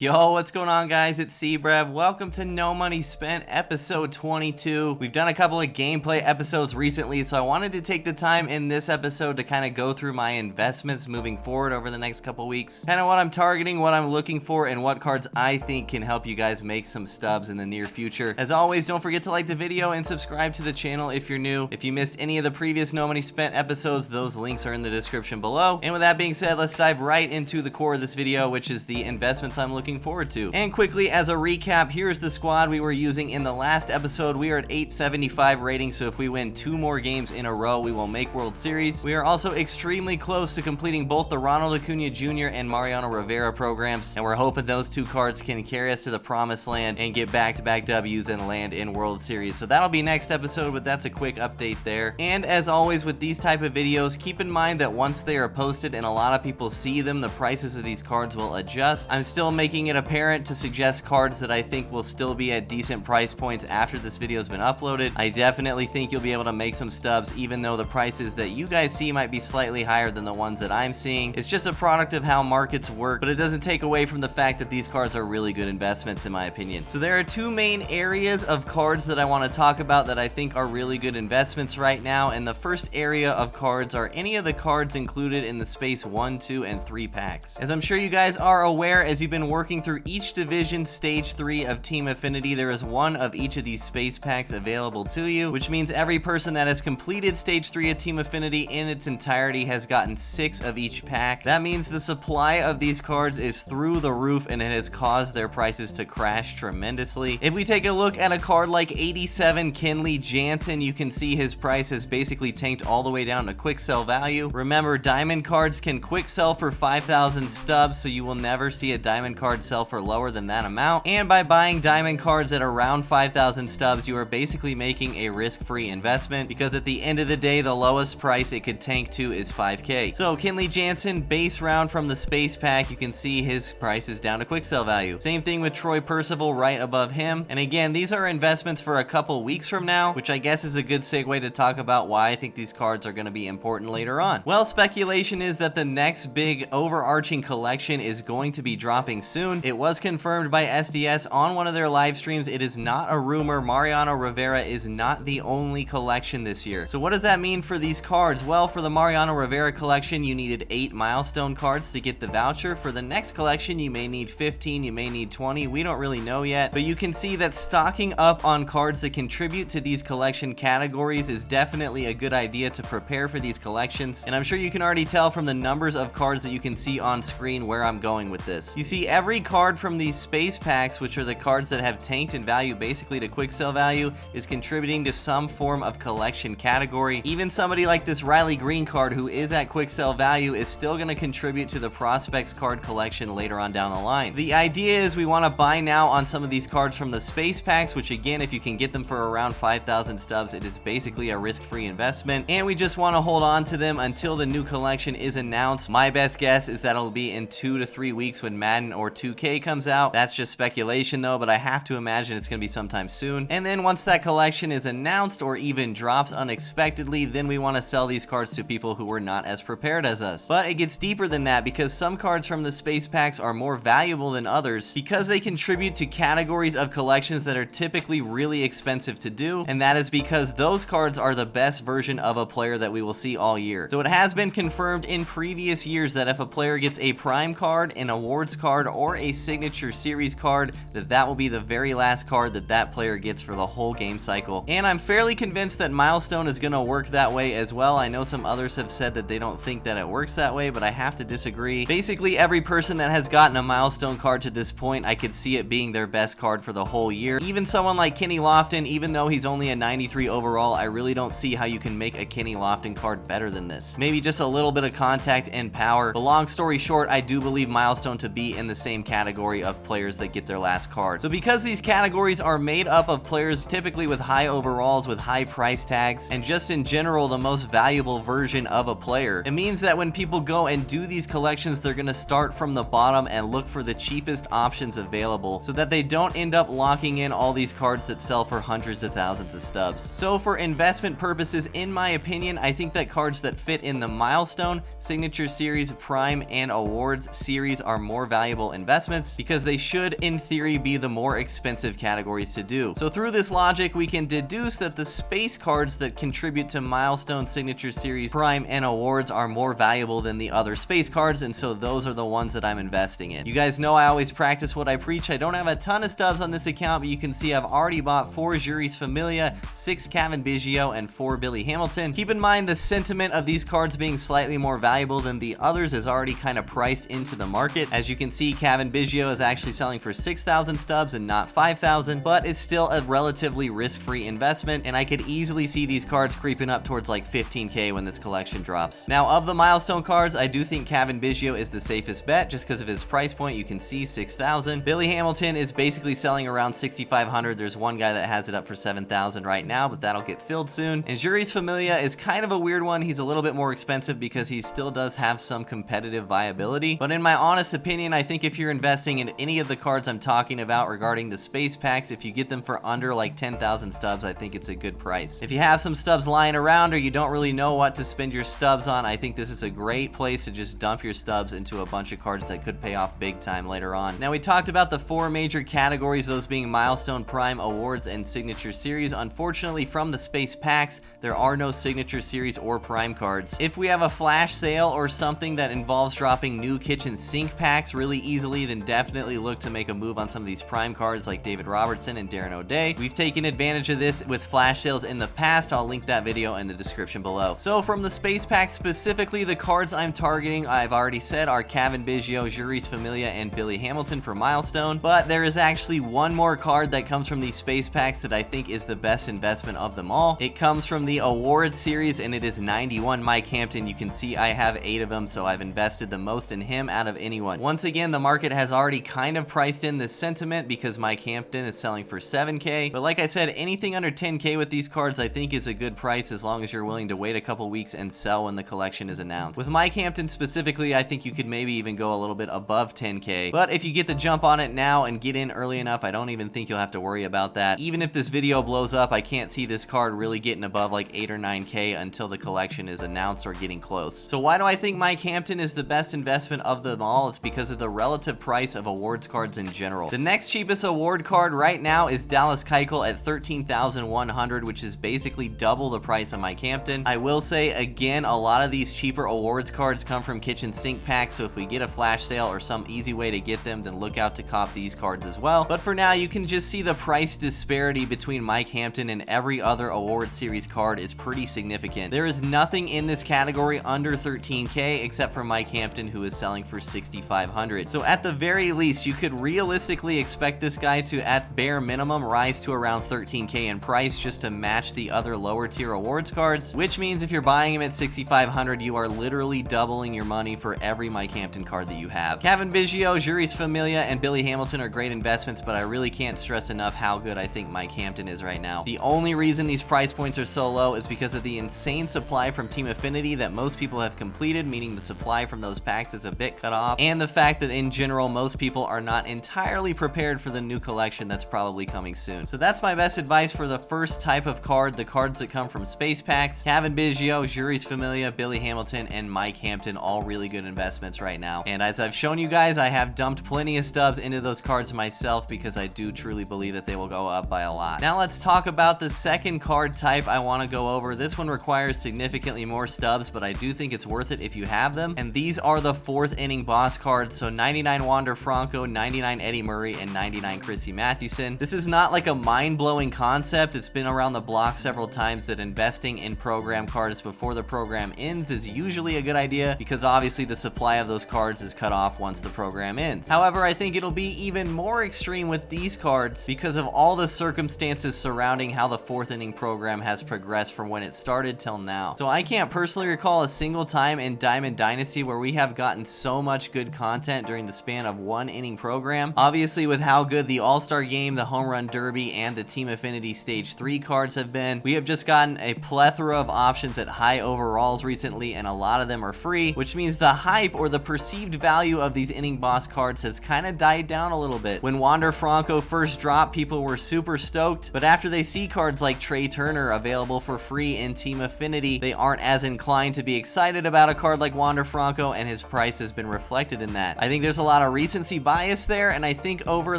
Yo, what's going on, guys? It's Brev. Welcome to No Money Spent, episode 22. We've done a couple of gameplay episodes recently, so I wanted to take the time in this episode to kind of go through my investments moving forward over the next couple weeks. Kind of what I'm targeting, what I'm looking for, and what cards I think can help you guys make some stubs in the near future. As always, don't forget to like the video and subscribe to the channel if you're new. If you missed any of the previous No Money Spent episodes, those links are in the description below. And with that being said, let's dive right into the core of this video, which is the investments I'm looking forward to. And quickly, as a recap, here's the squad we were using in the last episode. We are at 875 rating, so if we win 2 more games in a row, we will make World Series. We are also extremely close to completing both the Ronald Acuna Jr. and Mariano Rivera programs, and we're hoping those 2 cards can carry us to the promised land and get back-to-back W's and land in World Series. So that'll be next episode, but that's a quick update there. And as always with these type of videos, keep in mind that once they are posted and a lot of people see them, the prices of these cards will adjust. I'm still making it apparent to suggest cards that I think will still be at decent price points after this video has been uploaded. I definitely think you'll be able to make some stubs, even though the prices that you guys see might be slightly higher than the ones that I'm seeing. It's just a product of how markets work, but it doesn't take away from the fact that these cards are really good investments in my opinion. So there are 2 main areas of cards that I want to talk about that I think are really good investments right now, and the first area of cards are any of the cards included in the Space 1, 2, and 3 packs. As I'm sure you guys are aware, as you've been working through each division stage 3 of Team Affinity, there is 1 of each of these space packs available to you, which means every person that has completed stage 3 of Team Affinity in its entirety has gotten 6 of each pack. That means the supply of these cards is through the roof, and it has caused their prices to crash tremendously. If we take a look at a card like 87 Kenley Jansen, you can see his price has basically tanked all the way down to quick sell value. Remember, diamond cards can quick sell for 5,000 stubs, so you will never see a diamond card sell for lower than that amount. And by buying diamond cards at around 5,000 stubs, you are basically making a risk-free investment, because at the end of the day, the lowest price it could tank to is 5K. So Kenley Jansen, base round from the space pack, you can see his price is down to quick sell value. Same thing with Troy Percival right above him. And again, these are investments for a couple weeks from now, which I guess is a good segue to talk about why I think these cards are going to be important later on. Well, speculation is that the next big overarching collection is going to be dropping soon. It was confirmed by SDS on one of their live streams. It is not a rumor. Mariano Rivera is not the only collection this year. So what does that mean for these cards? Well, for the Mariano Rivera collection, you needed 8 milestone cards to get the voucher. For the next collection, you may need 15, you may need 20. We don't really know yet, but you can see that stocking up on cards that contribute to these collection categories is definitely a good idea to prepare for these collections. And I'm sure you can already tell from the numbers of cards that you can see on screen where I'm going with this. You see every card from these space packs, which are the cards that have tanked in value basically to quick sell value, is contributing to some form of collection category. Even somebody like this Riley Green card, who is at quick sell value, is still going to contribute to the prospects card collection later on down the line. The idea is we want to buy now on some of these cards from the space packs, which again, if you can get them for around 5,000 stubs, it is basically a risk-free investment, and we just want to hold on to them until the new collection is announced. My best guess is that it'll be in 2 to 3 weeks when Madden or 2K comes out. That's just speculation though, but I have to imagine it's going to be sometime soon. And then once that collection is announced or even drops unexpectedly, then we want to sell these cards to people who were not as prepared as us. But it gets deeper than that, because some cards from the space packs are more valuable than others because they contribute to categories of collections that are typically really expensive to do, and that is because those cards are the best version of a player that we will see all year. So it has been confirmed in previous years that if a player gets a prime card, an awards card, or a signature series card, that will be the very last card that that player gets for the whole game cycle. And I'm fairly convinced that milestone is going to work that way as well. I know some others have said that they don't think that it works that way, but I have to disagree. Basically, every person that has gotten a milestone card to this point, I could see it being their best card for the whole year. Even someone like Kenny Lofton, even though he's only a 93 overall, I really don't see how you can make a Kenny Lofton card better than this. Maybe just a little bit of contact and power. But long story short, I do believe milestone to be in the same category of players that get their last card. So because these categories are made up of players typically with high overalls, with high price tags, and just in general the most valuable version of a player, it means that when people go and do these collections, they're going to start from the bottom and look for the cheapest options available, so that they don't end up locking in all these cards that sell for hundreds of thousands of stubs. So for investment purposes, in my opinion, I think that cards that fit in the milestone, signature series, prime, and awards series are more valuable investments investments because they should, in theory, be the more expensive categories to do. So through this logic, we can deduce that the space cards that contribute to Milestone, Signature Series, Prime, and Awards are more valuable than the other space cards, and so those are the ones that I'm investing in. You guys know I always practice what I preach. I don't have a ton of stubs on this account, but you can see I've already bought 4 Juris Familia, 6 Cavan Biggio, and 4 Billy Hamilton. Keep in mind the sentiment of these cards being slightly more valuable than the others is already kind of priced into the market. As you can see, Cavan Biggio is actually selling for 6,000 stubs and not 5,000, but it's still a relatively risk-free investment, and I could easily see these cards creeping up towards like 15k when this collection drops. Now, of the milestone cards, I do think Cavan Biggio is the safest bet just because of his price point. You can see 6,000. Billy Hamilton is basically selling around 6,500. There's one guy that has it up for 7,000 right now, but that'll get filled soon. And Juris Familia is kind of a weird one. He's a little bit more expensive because he still does have some competitive viability. But in my honest opinion, I think if you're investing in any of the cards I'm talking about regarding the space packs, if you get them for under like 10,000 stubs, I think it's a good price. If you have some stubs lying around or you don't really know what to spend your stubs on, I think this is a great place to just dump your stubs into a bunch of cards that could pay off big time later on. Now, we talked about the 4 major categories, those being Milestone, Prime, Awards, and Signature Series. Unfortunately, from the space packs, there are no Signature Series or Prime cards. If we have a flash sale or something that involves dropping new kitchen sink packs really easily, then definitely look to make a move on some of these Prime cards like David Robertson and Darren O'Day. We've taken advantage of this with flash sales in the past. I'll link that video in the description below. So from the space pack specifically, the cards I'm targeting, I've already said, are Cavan Biggio, Juris Familia, and Billy Hamilton for Milestone, but there is actually one more card that comes from these space packs that I think is the best investment of them all. It comes from the Award series, and it is 91 Mike Hampton. You can see I have 8 of them, so I've invested the most in him out of anyone. Once again, the market has already kind of priced in this sentiment because Mike Hampton is selling for 7k, but like I said, anything under 10k with these cards I think is a good price as long as you're willing to wait a couple weeks and sell when the collection is announced. With Mike Hampton specifically, I think you could maybe even go a little bit above 10k, but if you get the jump on it now and get in early enough, I don't even think you'll have to worry about that. Even if this video blows up, I can't see this card really getting above like 8 or 9k until the collection is announced or getting close. So why do I think Mike Hampton is the best investment of them all? It's because of the relative price of awards cards in general. The next cheapest award card right now is Dallas Keuchel at 13,100, which is basically double the price of Mike Hampton. I will say again, a lot of these cheaper awards cards come from kitchen sink packs, so if we get a flash sale or some easy way to get them, then look out to cop these cards as well. But for now, you can just see the price disparity between Mike Hampton and every other award series card is pretty significant. There is nothing in this category under 13k except for Mike Hampton, who is selling for 6,500. So at the very least, you could realistically expect this guy to, at bare minimum, rise to around 13k in price just to match the other lower tier awards cards, which means if you're buying him at 6,500, you are literally doubling your money for every Mike Hampton card that you have. Cavan Biggio, Juris Familia, and Billy Hamilton are great investments, but I really can't stress enough how good I think Mike Hampton is right now. The only reason these price points are so low is because of the insane supply from Team Affinity that most people have completed, meaning the supply from those packs is a bit cut off, and the fact that in general most people are not entirely prepared for the new collection that's probably coming soon. So that's my best advice for the first type of card, the cards that come from space packs. Cavan Biggio, Juris Familia, Billy Hamilton, and Mike Hampton, all really good investments right now. And as I've shown you guys, I have dumped plenty of stubs into those cards myself because I do truly believe that they will go up by a lot. Now let's talk about the second card type I want to go over. This one requires significantly more stubs, but I do think it's worth it if you have them. And these are the 4th inning boss cards. So 99 Wander Franco, 99 Eddie Murray, and 99 Chrissy Mathewson. This is not like a mind-blowing concept. It's been around the block several times that investing in program cards before the program ends is usually a good idea because obviously the supply of those cards is cut off once the program ends. However, I think it'll be even more extreme with these cards because of all the circumstances surrounding how the 4th inning program has progressed from when it started till now. So I can't personally recall a single time in Diamond Dynasty where we have gotten so much good content during the span of 1 inning program. Obviously, with how good the All-Star Game, the Home Run Derby, and the Team Affinity Stage 3 cards have been, we have just gotten a plethora of options at high overalls recently, and a lot of them are free, which means the hype or the perceived value of these inning boss cards has kind of died down a little bit. When Wander Franco first dropped, people were super stoked, but after they see cards like Trey Turner available for free in Team Affinity, they aren't as inclined to be excited about a card like Wander Franco, and his price has been reflected in that. I think there's a lot lot of recency bias there, and I think over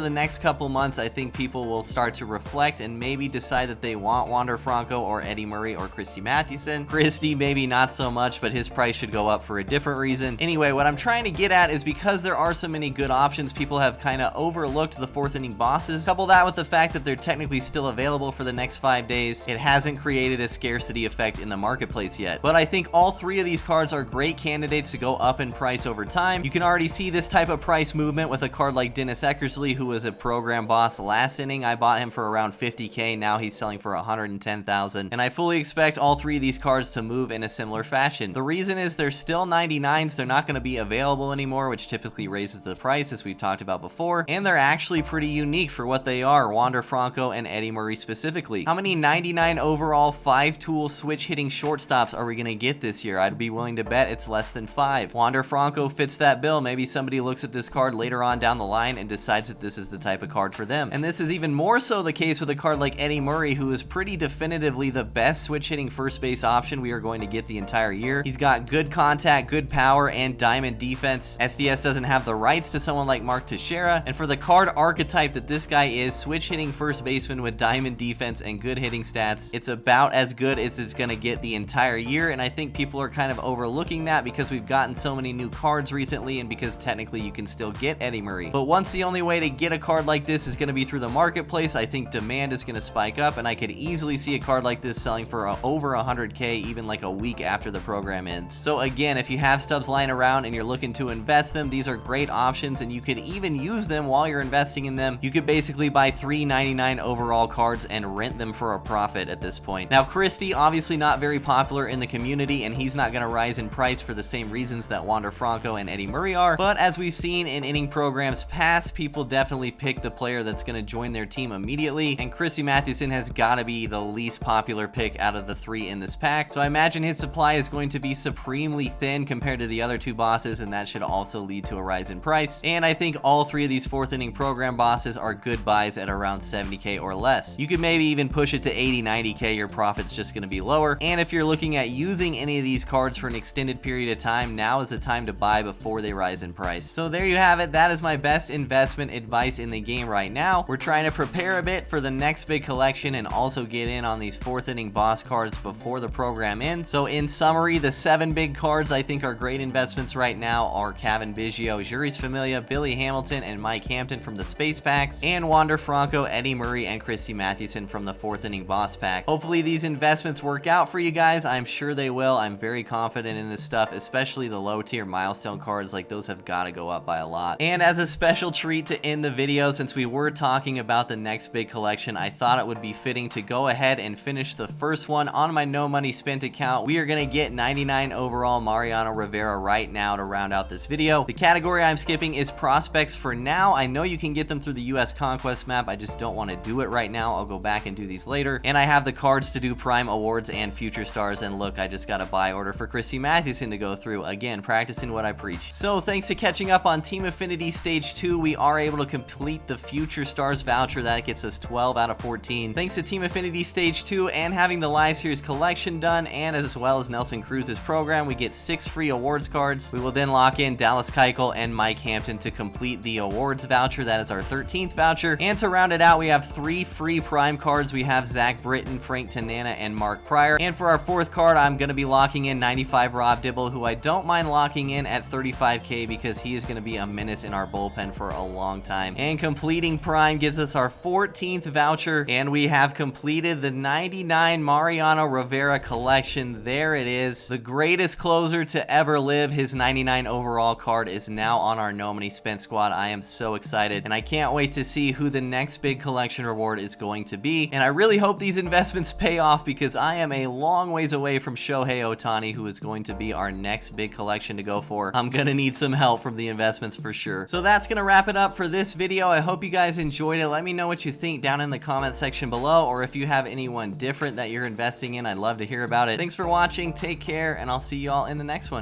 the next couple months, I think people will start to reflect and maybe decide that they want Wander Franco or Eddie Murray or Christy Mathewson. Christy, maybe not so much, but his price should go up for a different reason. Anyway, what I'm trying to get at is because there are so many good options, people have kind of overlooked the fourth inning bosses. Couple that with the fact that they're technically still available for the next 5 days, it hasn't created a scarcity effect in the marketplace yet. But I think all three of these cards are great candidates to go up in price over time. You can already see this type of price movement with a card like Dennis Eckersley, who was a program boss last inning. I bought him for around 50k, now he's selling for 110,000, and I fully expect all three of these cards to move in a similar fashion. The reason is they're still 99s, they're not going to be available anymore, which typically raises the price, as we've talked about before, and they're actually pretty unique for what they are, Wander Franco and Eddie Murray specifically. How many 99 overall 5-tool switch hitting shortstops are we going to get this year? I'd be willing to bet it's less than 5. Wander Franco fits that bill. Maybe somebody looks at this card later on down the line and decides that this is the type of card for them. And this is even more so the case with a card like Eddie Murray, who is pretty definitively the best switch hitting first base option we are going to get the entire year. He's got good contact, good power, and diamond defense. SDS doesn't have the rights to someone like Mark Teixeira, and for the card archetype that this guy is, switch hitting first baseman with diamond defense and good hitting stats, it's about as good as it's going to get the entire year. And I think people are kind of overlooking that because we've gotten so many new cards recently and because technically you can still get Eddie Murray. But once the only way to get a card like this is going to be through the marketplace, I think demand is going to spike up, and I could easily see a card like this selling for over 100k even like a week after the program ends. So again, if you have stubs lying around and you're looking to invest them, these are great options, and you could even use them while you're investing in them. You could basically buy 399 overall cards and rent them for a profit at this point. Now, Christy, obviously not very popular in the community, and he's not going to rise in price for the same reasons that Wander Franco and Eddie Murray are, but as we've seen in inning programs past, people definitely pick the player that's going to join their team immediately, and Christy Mathewson has got to be the least popular pick out of the three in this pack, so I imagine his supply is going to be supremely thin compared to the other two bosses, and that should also lead to a rise in price. And I think all three of these fourth inning program bosses are good buys at around 70k or less. You could maybe even push it to 80-90k, your profit's just going to be lower. And if you're looking at using any of these cards for an extended period of time, now is the time to buy before they rise in price. So there you have it. That is my best investment advice in the game right now. We're trying to prepare a bit for the next big collection and also get in on these fourth inning boss cards before the program ends. So in summary, the 7 big cards I think are great investments right now are Cavan Biggio, Juris Familia, Billy Hamilton, and Mike Hampton from the Space Packs, and Wander Franco, Eddie Murray, and Christy Mathewson from the fourth inning boss pack. Hopefully these investments work out for you guys. I'm sure they will. I'm very confident in this stuff, especially the low tier milestone cards. Like, those have got to go up by a lot. And as a special treat to end the video, since we were talking about the next big collection, I thought it would be fitting to go ahead and finish the first one on my no money spent account. We are going to get 99 overall Mariano Rivera right now to round out this video. The category I'm skipping is prospects for now. I know you can get them through the US Conquest map. I just don't want to do it right now. I'll go back and do these later. And I have the cards to do Prime Awards and Future Stars. And look, I just got a buy order for Christy Mathewson to go through. Again, practicing what I preach. So thanks to catching up on Team Affinity Stage 2, we are able to complete the Future Stars voucher. That gets us 12 out of 14. Thanks to Team Affinity Stage 2 and having the Live Series collection done, and as well as Nelson Cruz's program, we get 6 free awards cards. We will then lock in Dallas Keuchel and Mike Hampton to complete the awards voucher. That is our 13th voucher. And to round it out, we have 3 free Prime cards. We have Zach Britton, Frank Tanana, and Mark Pryor. And for our 4th card, I'm going to be locking in 95 Rob Dibble, who I don't mind locking in at 35k because he is going to be a menace in our bullpen for a long time. And completing Prime gives us our 14th voucher, and we have completed the 99 Mariano Rivera collection. There it is. The greatest closer to ever live. His 99 overall card is now on our No Money Spent squad. I am so excited, and I can't wait to see who the next big collection reward is going to be. And I really hope these investments pay off because I am a long ways away from Shohei Ohtani, who is going to be our next big collection to go for. I'm gonna need some help from the investments for sure. So that's gonna wrap it up for this video. I hope you guys enjoyed it. Let me know what you think down in the comment section below, or if you have anyone different that you're investing in, I'd love to hear about it. Thanks for watching, take care, and I'll see you all in the next one.